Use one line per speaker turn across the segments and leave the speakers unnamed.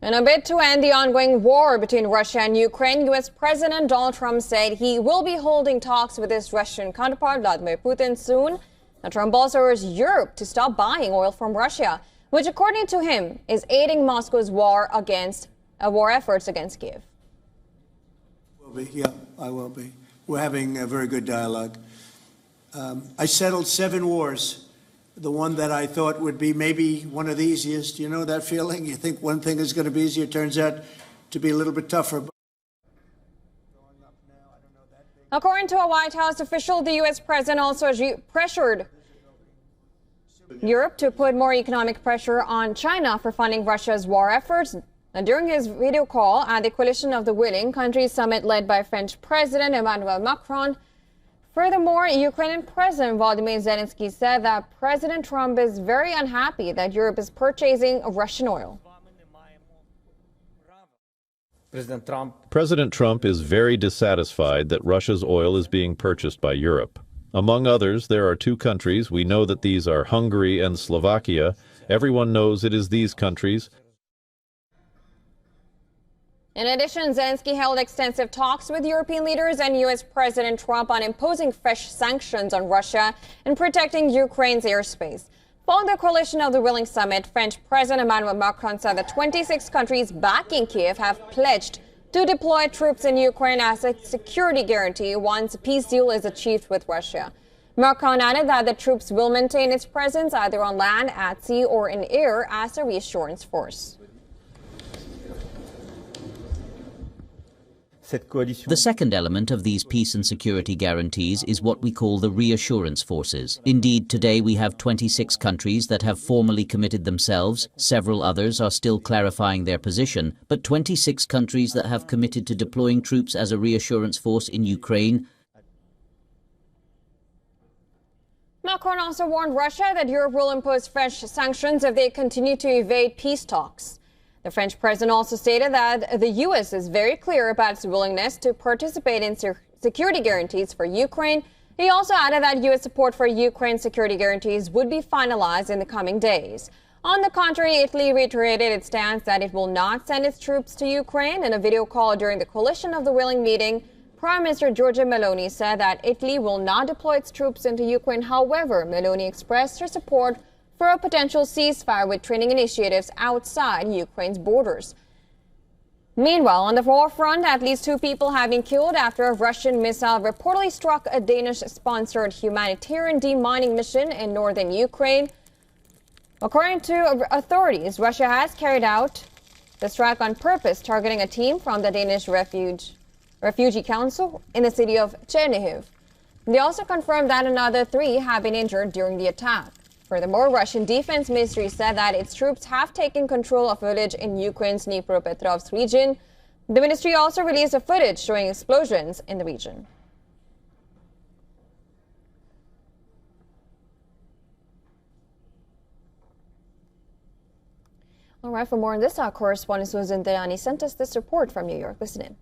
In a bid to end the ongoing war between Russia and Ukraine, U.S. President Donald Trump said he will be holding talks with his Russian counterpart Vladimir Putin soon. Now, Trump also urged Europe to stop buying oil from Russia, which, according to him, is aiding Moscow's war efforts against Kiev.
Yeah, I will be. We're having a very good dialogue. I settled 7 wars. The one that I thought would be maybe one of the easiest. You know that feeling? You think one thing is going to be easier, turns out to be a little bit tougher.
According to a White House official, the U.S. president also pressured Europe to put more economic pressure on China for funding Russia's war efforts. And during his video call at the Coalition of the Willing Countries summit led by French President Emmanuel Macron. Furthermore, Ukrainian President Volodymyr Zelensky said that President Trump is very unhappy that Europe is purchasing Russian oil.
President Trump is very dissatisfied that Russia's oil is being purchased by Europe. Among others, there are 2 countries. We know that these are Hungary and Slovakia. Everyone knows it is these countries.
In addition, Zelensky held extensive talks with European leaders and U.S. President Trump on imposing fresh sanctions on Russia and protecting Ukraine's airspace. Following the Coalition of the Willing summit, French President Emmanuel Macron said that 26 countries backing Kiev have pledged to deploy troops in Ukraine as a security guarantee once a peace deal is achieved with Russia. Macron added that the troops will maintain its presence either on land, at sea, or in air as a reassurance force.
The second element of these peace and security guarantees is what we call the reassurance forces. Indeed, today we have 26 countries that have formally committed themselves. Several others are still clarifying their position, but 26 countries that have committed to deploying troops as a reassurance force in Ukraine.
Macron also warned Russia that Europe will impose fresh sanctions if they continue to evade peace talks. The French president also stated that the U.S. is very clear about its willingness to participate in security guarantees for Ukraine. He also added that U.S. support for Ukraine's security guarantees would be finalized in the coming days. On the contrary, Italy reiterated its stance that it will not send its troops to Ukraine. In a video call during the Coalition of the Willing meeting, Prime Minister Giorgia Meloni said that Italy will not deploy its troops into Ukraine. However, Meloni expressed her support for a potential ceasefire with training initiatives outside Ukraine's borders. Meanwhile, on the war front, at least 2 people have been killed after a Russian missile reportedly struck a Danish-sponsored humanitarian demining mission in northern Ukraine. According to authorities, Russia has carried out the strike on purpose, targeting a team from the Danish Refugee Council in the city of Chernihiv. They also confirmed that another 3 have been injured during the attack. Furthermore, Russian Defense Ministry said that its troops have taken control of a village in Ukraine's Dnipropetrovsk region. The ministry also released a footage showing explosions in the region. All right, for more on this, our correspondent Susan Dayani sent us this report from New York. Listen in.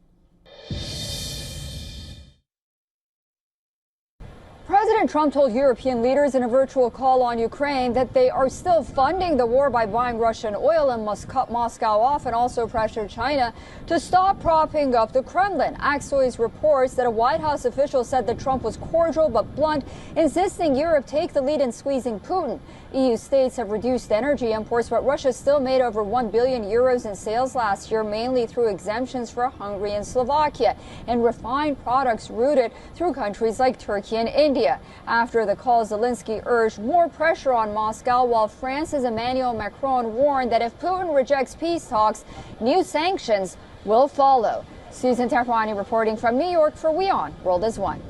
President Trump told European leaders in a virtual call on Ukraine that they are still funding the war by buying Russian oil and must cut Moscow off, and also pressured China to stop propping up the Kremlin. Axios reports that a White House official said that Trump was cordial but blunt, insisting Europe take the lead in squeezing Putin. EU states have reduced energy imports, but Russia still made over 1 billion euros in sales last year, mainly through exemptions for Hungary and Slovakia, and refined products routed through countries like Turkey and India. After the call, Zelensky urged more pressure on Moscow, while France's Emmanuel Macron warned that if Putin rejects peace talks, new sanctions will follow. Susan Terfani reporting from New York for WION World is One.